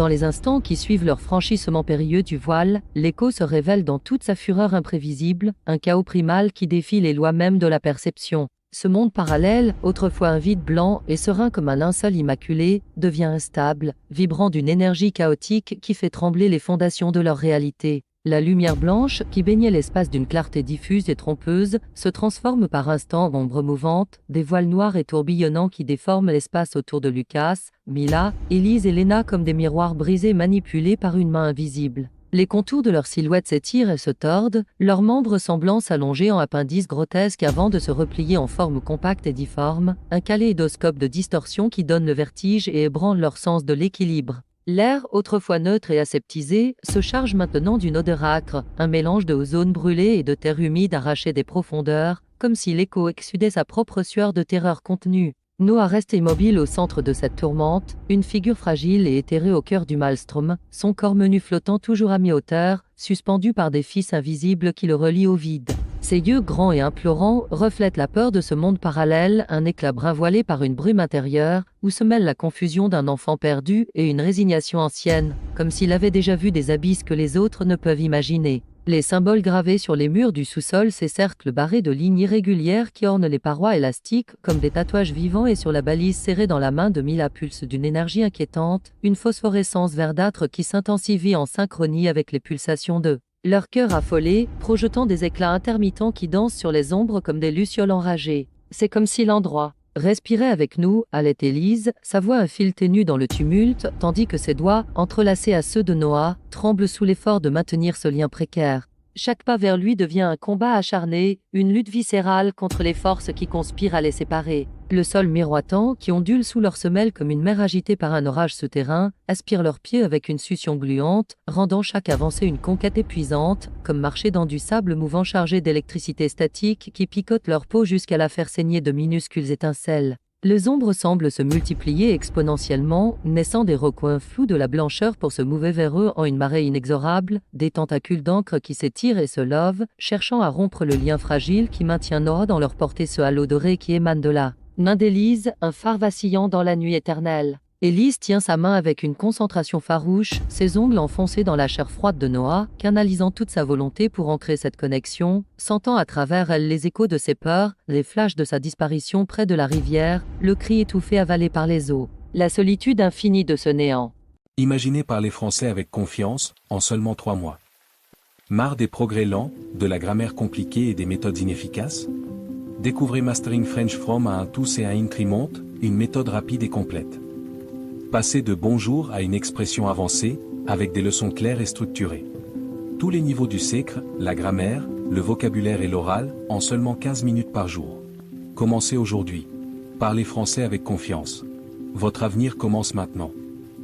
Dans les instants qui suivent leur franchissement périlleux du voile, l'écho se révèle dans toute sa fureur imprévisible, un chaos primal qui défie les lois mêmes de la perception. Ce monde parallèle, autrefois un vide blanc et serein comme un linceul immaculé, devient instable, vibrant d'une énergie chaotique qui fait trembler les fondations de leur réalité. La lumière blanche, qui baignait l'espace d'une clarté diffuse et trompeuse, se transforme par instants en ombre mouvante, des voiles noirs et tourbillonnants qui déforment l'espace autour de Lucas, Mila, Elise et Lena comme des miroirs brisés manipulés par une main invisible. Les contours de leurs silhouettes s'étirent et se tordent, leurs membres semblant s'allonger en appendices grotesques avant de se replier en forme compacte et difforme, un kaléidoscope de distorsion qui donne le vertige et ébranle leur sens de l'équilibre. L'air, autrefois neutre et aseptisé, se charge maintenant d'une odeur âcre, un mélange de ozone brûlé et de terre humide arrachée des profondeurs, comme si l'écho exsudait sa propre sueur de terreur contenue. Noah reste immobile au centre de cette tourmente, une figure fragile et éthérée au cœur du maelstrom, son corps menu flottant toujours à mi-hauteur, suspendu par des fils invisibles qui le relient au vide. Ses yeux grands et implorants reflètent la peur de ce monde parallèle, un éclat brun voilé par une brume intérieure, où se mêle la confusion d'un enfant perdu et une résignation ancienne, comme s'il avait déjà vu des abysses que les autres ne peuvent imaginer. Les symboles gravés sur les murs du sous-sol, ces cercles barrés de lignes irrégulières qui ornent les parois élastiques, comme des tatouages vivants, et sur la balise serrée dans la main de Mila pulse d'une énergie inquiétante, une phosphorescence verdâtre qui s'intensifie en synchronie avec les pulsations de leur cœur affolé, projetant des éclats intermittents qui dansent sur les ombres comme des lucioles enragées. C'est comme si l'endroit respirait avec nous, allait Élise, sa voix un fil ténu dans le tumulte, tandis que ses doigts, entrelacés à ceux de Noah, tremblent sous l'effort de maintenir ce lien précaire. Chaque pas vers lui devient un combat acharné, une lutte viscérale contre les forces qui conspirent à les séparer. Le sol miroitant, qui ondule sous leurs semelles comme une mer agitée par un orage souterrain, aspire leurs pieds avec une succion gluante, rendant chaque avancée une conquête épuisante, comme marcher dans du sable mouvant chargé d'électricité statique qui picote leur peau jusqu'à la faire saigner de minuscules étincelles. Les ombres semblent se multiplier exponentiellement, naissant des recoins flous de la blancheur pour se mouver vers eux en une marée inexorable, des tentacules d'encre qui s'étirent et se lovent, cherchant à rompre le lien fragile qui maintient Noah dans leur portée, ce halo doré qui émane de la main d'Élise, un phare vacillant dans la nuit éternelle. Élise tient sa main avec une concentration farouche, ses ongles enfoncés dans la chair froide de Noah, canalisant toute sa volonté pour ancrer cette connexion, sentant à travers elle les échos de ses peurs, les flashs de sa disparition près de la rivière, le cri étouffé avalé par les eaux, la solitude infinie de ce néant. Imaginé par les Français avec confiance, en seulement 3 mois. Marre des progrès lents, de la grammaire compliquée et des méthodes inefficaces? Découvrez Mastering French From à un tous et à Increment, une méthode rapide et complète. Passez de bonjour à une expression avancée, avec des leçons claires et structurées. Tous les niveaux du sacre, la grammaire, le vocabulaire et l'oral, en seulement 15 minutes par jour. Commencez aujourd'hui. Parlez français avec confiance. Votre avenir commence maintenant.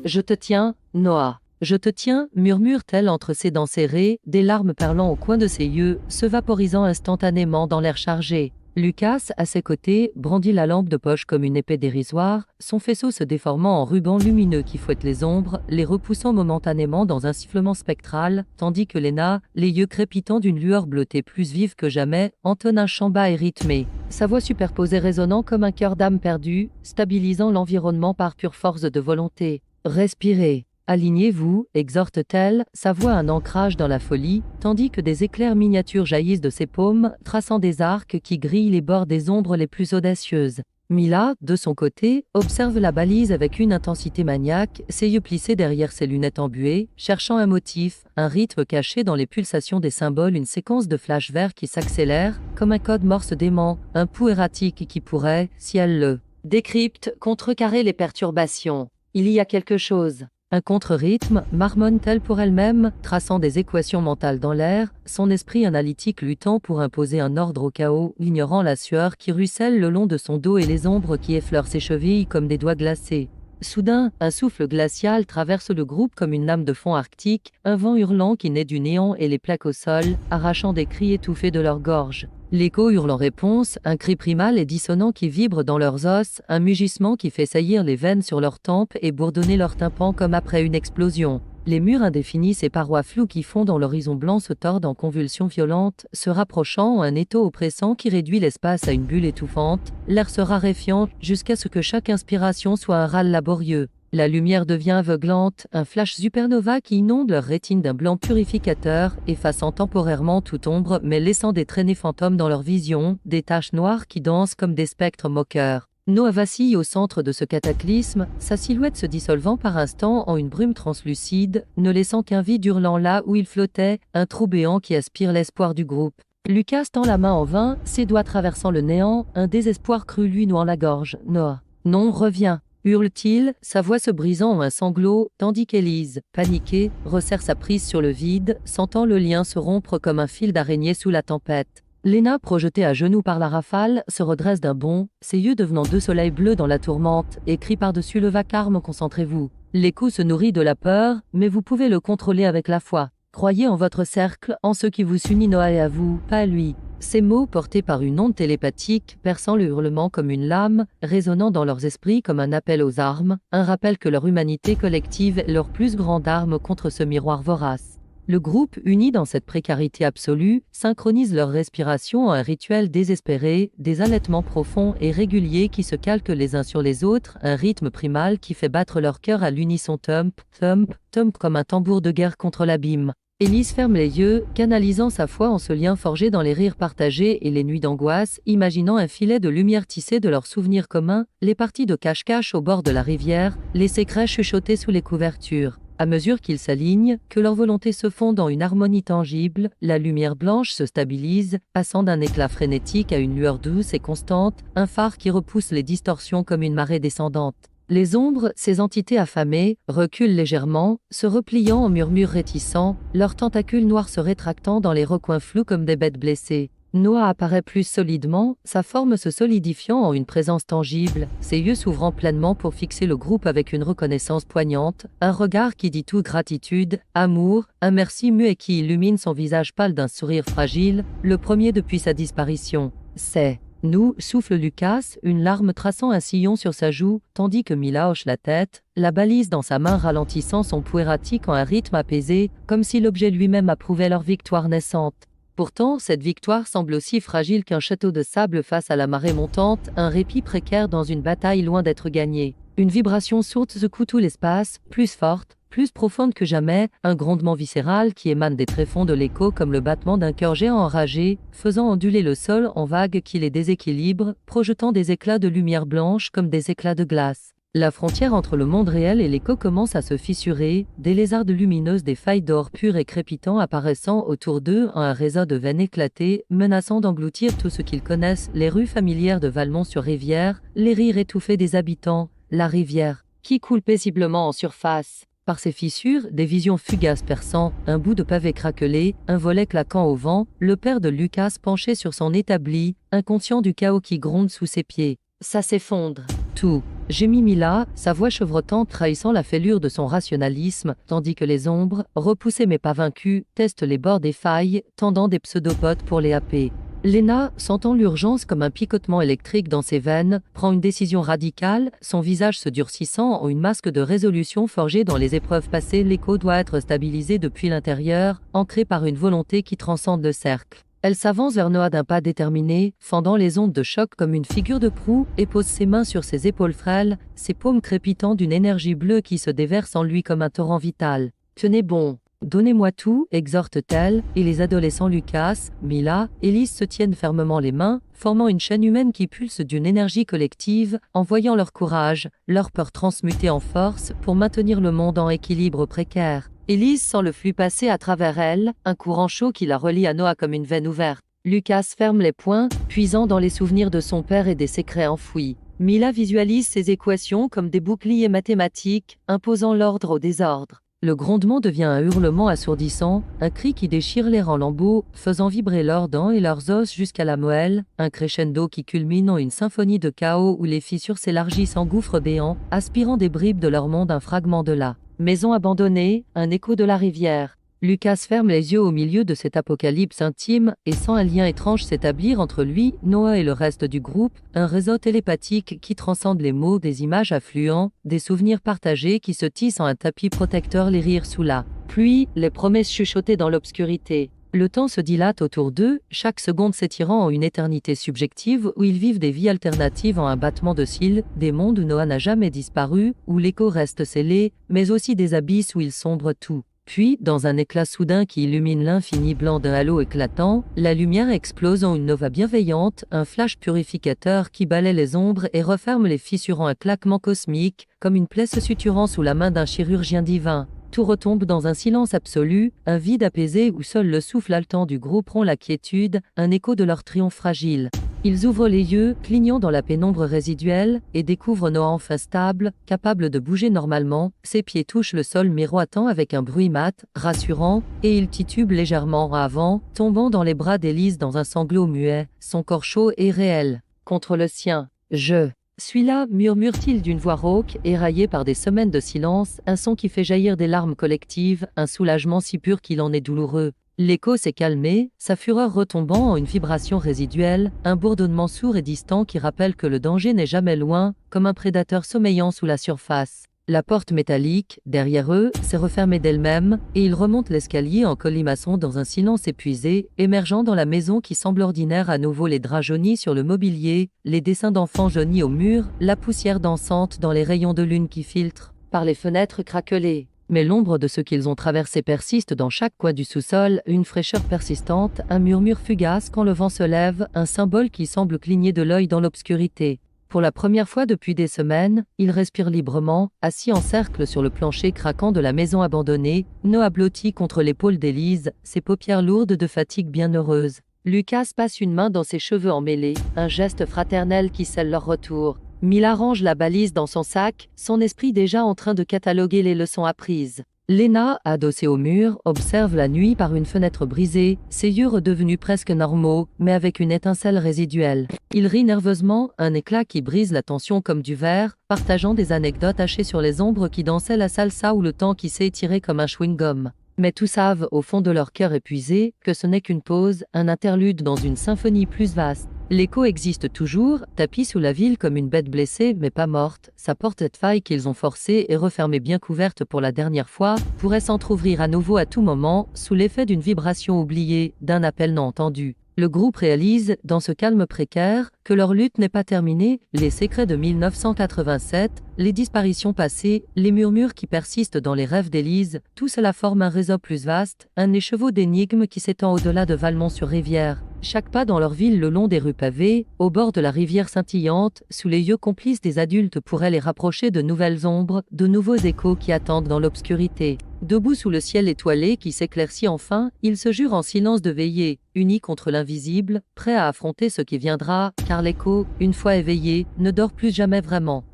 Je te tiens, Noah. Je te tiens, murmure-t-elle entre ses dents serrées, des larmes perlant au coin de ses yeux, se vaporisant instantanément dans l'air chargé. Lucas, à ses côtés, brandit la lampe de poche comme une épée dérisoire, son faisceau se déformant en ruban lumineux qui fouette les ombres, les repoussant momentanément dans un sifflement spectral, tandis que Lena, les yeux crépitants d'une lueur bleutée plus vive que jamais, entonne un chant bas et rythmé, sa voix superposée résonnant comme un cœur d'âme perdu, stabilisant l'environnement par pure force de volonté. Respirez. Alignez-vous, exhorte-t-elle, sa voix un ancrage dans la folie, tandis que des éclairs miniatures jaillissent de ses paumes, traçant des arcs qui grillent les bords des ombres les plus audacieuses. Mila, de son côté, observe la balise avec une intensité maniaque, ses yeux plissés derrière ses lunettes embuées, cherchant un motif, un rythme caché dans les pulsations des symboles, une séquence de flashs verts qui s'accélère, comme un code morse dément, un pouls erratique qui pourrait, si elle le décrypte, contrecarrer les perturbations. Il y a quelque chose. Un contre-rythme, marmonne-t-elle pour elle-même, traçant des équations mentales dans l'air, son esprit analytique luttant pour imposer un ordre au chaos, ignorant la sueur qui ruisselle le long de son dos et les ombres qui effleurent ses chevilles comme des doigts glacés. Soudain, un souffle glacial traverse le groupe comme une lame de fond arctique, un vent hurlant qui naît du néant et les plaque au sol, arrachant des cris étouffés de leur gorge. L'écho hurle en réponse, un cri primal et dissonant qui vibre dans leurs os, un mugissement qui fait saillir les veines sur leurs tempes et bourdonner leurs tympans comme après une explosion. Les murs indéfinis, ces parois floues qui fondent dans l'horizon blanc se tordent en convulsions violentes, se rapprochant, un étau oppressant qui réduit l'espace à une bulle étouffante, l'air se raréfiant jusqu'à ce que chaque inspiration soit un râle laborieux. La lumière devient aveuglante, un flash supernova qui inonde leur rétine d'un blanc purificateur, effaçant temporairement toute ombre mais laissant des traînées fantômes dans leur vision, des taches noires qui dansent comme des spectres moqueurs. Noah vacille au centre de ce cataclysme, sa silhouette se dissolvant par instants en une brume translucide, ne laissant qu'un vide hurlant là où il flottait, un trou béant qui aspire l'espoir du groupe. Lucas tend la main en vain, ses doigts traversant le néant, un désespoir cru lui nouant la gorge. « Noah, non, reviens !» hurle-t-il, sa voix se brisant en un sanglot, tandis qu'Élise, paniquée, resserre sa prise sur le vide, sentant le lien se rompre comme un fil d'araignée sous la tempête. Léna, projetée à genoux par la rafale, se redresse d'un bond, ses yeux devenant deux soleils bleus dans la tourmente, et crie par-dessus le vacarme « Concentrez-vous !» L'écho se nourrit de la peur, mais vous pouvez le contrôler avec la foi. Croyez en votre cercle, en ce qui vous unit Noah et à vous, pas à lui. Ces mots, portés par une onde télépathique, perçant le hurlement comme une lame, résonnant dans leurs esprits comme un appel aux armes, un rappel que leur humanité collective est leur plus grande arme contre ce miroir vorace. Le groupe, uni dans cette précarité absolue, synchronise leur respiration en un rituel désespéré, des halètements profonds et réguliers qui se calquent les uns sur les autres, un rythme primal qui fait battre leur cœur à l'unisson thump, thump, thump comme un tambour de guerre contre l'abîme. Élise ferme les yeux, canalisant sa foi en ce lien forgé dans les rires partagés et les nuits d'angoisse, imaginant un filet de lumière tissé de leurs souvenirs communs, les parties de cache-cache au bord de la rivière, les secrets chuchotés sous les couvertures. À mesure qu'ils s'alignent, que leurs volontés se fondent en une harmonie tangible, la lumière blanche se stabilise, passant d'un éclat frénétique à une lueur douce et constante, un phare qui repousse les distorsions comme une marée descendante. Les ombres, ces entités affamées, reculent légèrement, se repliant en murmures réticents, leurs tentacules noirs se rétractant dans les recoins flous comme des bêtes blessées. Noah apparaît plus solidement, sa forme se solidifiant en une présence tangible, ses yeux s'ouvrant pleinement pour fixer le groupe avec une reconnaissance poignante, un regard qui dit tout gratitude, amour, un merci muet qui illumine son visage pâle d'un sourire fragile, le premier depuis sa disparition. C'est nous, souffle Lucas, une larme traçant un sillon sur sa joue, tandis que Mila hoche la tête, la balise dans sa main ralentissant son pouls erratique en un rythme apaisé, comme si l'objet lui-même approuvait leur victoire naissante. Pourtant, cette victoire semble aussi fragile qu'un château de sable face à la marée montante, un répit précaire dans une bataille loin d'être gagnée. Une vibration sourde secoue tout l'espace, plus forte, plus profonde que jamais, un grondement viscéral qui émane des tréfonds de l'écho comme le battement d'un cœur géant enragé, faisant onduler le sol en vagues qui les déséquilibrent, projetant des éclats de lumière blanche comme des éclats de glace. La frontière entre le monde réel et l'écho commence à se fissurer, des lézardes lumineuses des failles d'or pur et crépitant apparaissant autour d'eux en un réseau de veines éclatées, menaçant d'engloutir tout ce qu'ils connaissent, les rues familières de Valmont-sur-Rivière, les rires étouffés des habitants, la rivière, qui coule paisiblement en surface. Par ses fissures, des visions fugaces perçant, un bout de pavé craquelé, un volet claquant au vent, le père de Lucas penché sur son établi, inconscient du chaos qui gronde sous ses pieds. Ça s'effondre. Tout. Gémit Mila, sa voix chevrotante trahissant la fêlure de son rationalisme, tandis que les ombres, repoussées mais pas vaincues, testent les bords des failles, tendant des pseudopodes pour les happer. Léna, sentant l'urgence comme un picotement électrique dans ses veines, prend une décision radicale, son visage se durcissant en une masque de résolution forgée dans les épreuves passées. L'écho doit être stabilisé depuis l'intérieur, ancré par une volonté qui transcende le cercle. Elle s'avance vers Noah d'un pas déterminé, fendant les ondes de choc comme une figure de proue, et pose ses mains sur ses épaules frêles, ses paumes crépitant d'une énergie bleue qui se déverse en lui comme un torrent vital. « Tenez bon !» Donnez-moi tout, exhorte-t-elle, et les adolescents Lucas, Mila, Élise se tiennent fermement les mains, formant une chaîne humaine qui pulse d'une énergie collective, envoyant leur courage, leur peur transmutée en force pour maintenir le monde en équilibre précaire. Élise sent le flux passer à travers elle, un courant chaud qui la relie à Noah comme une veine ouverte. Lucas ferme les poings, puisant dans les souvenirs de son père et des secrets enfouis. Mila visualise ces équations comme des boucliers mathématiques, imposant l'ordre au désordre. Le grondement devient un hurlement assourdissant, un cri qui déchire l'air en lambeaux, faisant vibrer leurs dents et leurs os jusqu'à la moelle, un crescendo qui culmine en une symphonie de chaos où les fissures s'élargissent en gouffres béants, aspirant des bribes de leur monde un fragment de la maison abandonnée, un écho de la rivière. Lucas ferme les yeux au milieu de cet apocalypse intime et sent un lien étrange s'établir entre lui, Noah et le reste du groupe, un réseau télépathique qui transcende les mots, des images affluents, des souvenirs partagés qui se tissent en un tapis protecteur, les rires sous la pluie, les promesses chuchotées dans l'obscurité. Le temps se dilate autour d'eux, chaque seconde s'étirant en une éternité subjective où ils vivent des vies alternatives en un battement de cils, des mondes où Noah n'a jamais disparu, où l'écho reste scellé, mais aussi des abysses où il sombre tout. Puis, dans un éclat soudain qui illumine l'infini blanc d'un halo éclatant, la lumière explose en une nova bienveillante, un flash purificateur qui balaie les ombres et referme les fissures en un claquement cosmique, comme une plaie se suturant sous la main d'un chirurgien divin. Tout retombe dans un silence absolu, un vide apaisé où seul le souffle haletant du groupe rompt la quiétude, un écho de leur triomphe fragile. Ils ouvrent les yeux, clignant dans la pénombre résiduelle, et découvrent Noah enfin stable, capable de bouger normalement. Ses pieds touchent le sol miroitant avec un bruit mat, rassurant, et il titube légèrement en avant, tombant dans les bras d'Élise dans un sanglot muet, son corps chaud et réel. Contre le sien. Je suis là, murmure-t-il d'une voix rauque, éraillée par des semaines de silence, un son qui fait jaillir des larmes collectives, un soulagement si pur qu'il en est douloureux. L'écho s'est calmé, sa fureur retombant en une vibration résiduelle, un bourdonnement sourd et distant qui rappelle que le danger n'est jamais loin, comme un prédateur sommeillant sous la surface. La porte métallique, derrière eux, s'est refermée d'elle-même, et ils remontent l'escalier en colimaçon dans un silence épuisé, émergeant dans la maison qui semble ordinaire à nouveau les draps jaunis sur le mobilier, les dessins d'enfants jaunis au mur, la poussière dansante dans les rayons de lune qui filtrent par les fenêtres craquelées. Mais l'ombre de ce qu'ils ont traversé persiste dans chaque coin du sous-sol, une fraîcheur persistante, un murmure fugace quand le vent se lève, un symbole qui semble cligner de l'œil dans l'obscurité. Pour la première fois depuis des semaines, ils respirent librement, assis en cercle sur le plancher craquant de la maison abandonnée, Noah blotti contre l'épaule d'Élise, ses paupières lourdes de fatigue bienheureuse. Lucas passe une main dans ses cheveux emmêlés, un geste fraternel qui scelle leur retour. Mila range la balise dans son sac, son esprit déjà en train de cataloguer les leçons apprises. Lena, adossée au mur, observe la nuit par une fenêtre brisée, ses yeux redevenus presque normaux, mais avec une étincelle résiduelle. Il rit nerveusement, un éclat qui brise la tension comme du verre, partageant des anecdotes hachées sur les ombres qui dansaient la salsa ou le temps qui s'est étiré comme un chewing-gum. Mais tous savent, au fond de leur cœur épuisé, que ce n'est qu'une pause, un interlude dans une symphonie plus vaste. L'écho existe toujours, tapis sous la ville comme une bête blessée mais pas morte. Sa porte cette faille qu'ils ont forcée et refermée bien couverte pour la dernière fois, pourrait s'entr'ouvrir à nouveau à tout moment, sous l'effet d'une vibration oubliée, d'un appel non entendu. Le groupe réalise, dans ce calme précaire, que leur lutte n'est pas terminée, les secrets de 1987, les disparitions passées, les murmures qui persistent dans les rêves d'Élise, tout cela forme un réseau plus vaste, un écheveau d'énigmes qui s'étend au-delà de Valmont-sur-Rivière. Chaque pas dans leur ville le long des rues pavées, au bord de la rivière scintillante, sous les yeux complices des adultes pourrait les rapprocher de nouvelles ombres, de nouveaux échos qui attendent dans l'obscurité. Debout sous le ciel étoilé qui s'éclaircit enfin, ils se jurent en silence de veiller, unis contre l'invisible, prêts à affronter ce qui viendra, car l'écho, une fois éveillé, ne dort plus jamais vraiment.